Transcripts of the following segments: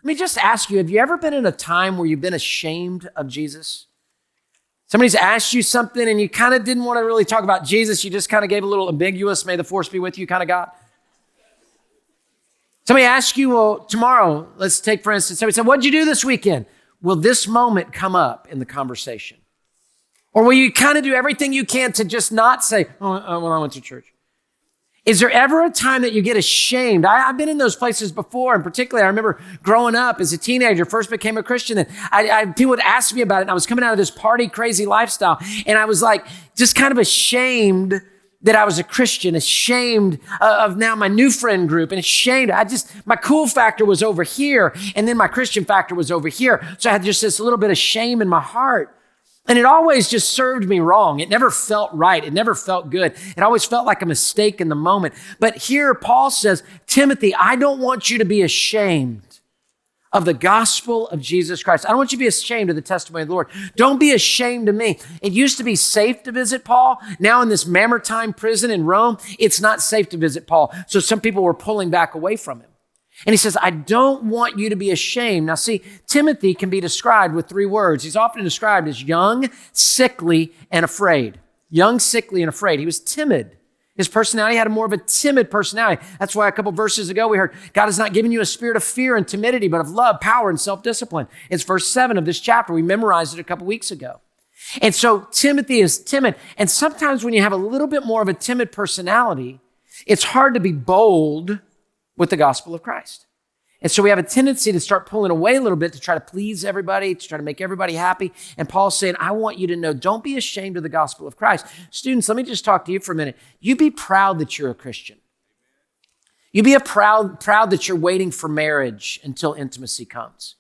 Let me just ask you, have you ever been in a time where you've been ashamed of Jesus? Somebody's asked you something and you kind of didn't want to really talk about Jesus. You just kind of gave a little ambiguous, may the force be with you kind of God. Somebody asked you, well, tomorrow, let's take for instance, somebody said, what'd you do this weekend? Will this moment come up in the conversation? Or will you kind of do everything you can to just not say, well, I went to church? Is there ever a time that you get ashamed? I've been in those places before, and particularly I remember growing up as a teenager, first became a Christian, and people would ask me about it, and I was coming out of this party crazy lifestyle, and I was like just kind of ashamed that I was a Christian, ashamed of now my new friend group, and ashamed. My cool factor was over here, and then my Christian factor was over here, so I had just this little bit of shame in my heart. And it always just served me wrong. It never felt right. It never felt good. It always felt like a mistake in the moment. But here Paul says, Timothy, I don't want you to be ashamed of the gospel of Jesus Christ. I don't want you to be ashamed of the testimony of the Lord. Don't be ashamed of me. It used to be safe to visit Paul. Now in this Mamertine prison in Rome, it's not safe to visit Paul. So some people were pulling back away from him. And he says, I don't want you to be ashamed. Now see, Timothy can be described with 3 words. He's often described as young, sickly, and afraid. Young, sickly, and afraid. He was timid. His personality had more of a timid personality. That's why a couple verses ago we heard, God has not given you a spirit of fear and timidity, but of love, power, and self-discipline. It's verse 7 of this chapter. We memorized it a couple weeks ago. And so Timothy is timid. And sometimes when you have a little bit more of a timid personality, it's hard to be bold with the gospel of Christ. And so we have a tendency to start pulling away a little bit to try to please everybody, to try to make everybody happy. And Paul's saying, I want you to know, don't be ashamed of the gospel of Christ. Students, let me just talk to you for a minute. You be proud that you're a Christian. You be proud that you're waiting for marriage until intimacy comes.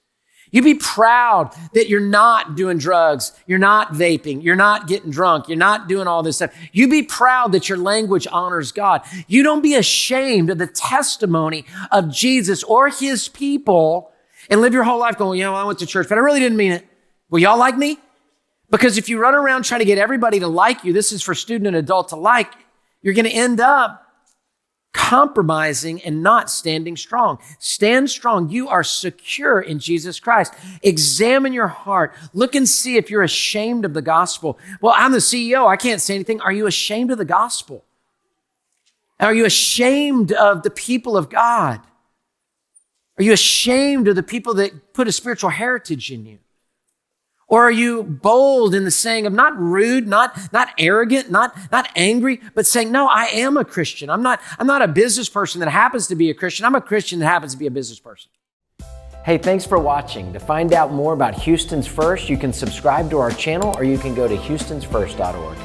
You be proud that you're not doing drugs, you're not vaping, you're not getting drunk, you're not doing all this stuff. You be proud that your language honors God. You don't be ashamed of the testimony of Jesus or his people and live your whole life going, I went to church, but I really didn't mean it. Will y'all like me? Because if you run around trying to get everybody to like you, this is for student and adult to like, you're going to end up compromising and not standing strong. Stand strong. You are secure in Jesus Christ. Examine your heart. Look and see if you're ashamed of the gospel. Well, I'm the CEO. I can't say anything. Are you ashamed of the gospel? Are you ashamed of the people of God? Are you ashamed of the people that put a spiritual heritage in you? Or are you bold in the saying of not rude, not arrogant, not angry, but saying, no, I am a Christian. I'm not a business person that happens to be a Christian. I'm a Christian that happens to be a business person. Hey, thanks for watching. To find out more about Houston's First, you can subscribe to our channel or you can go to houstonsfirst.org.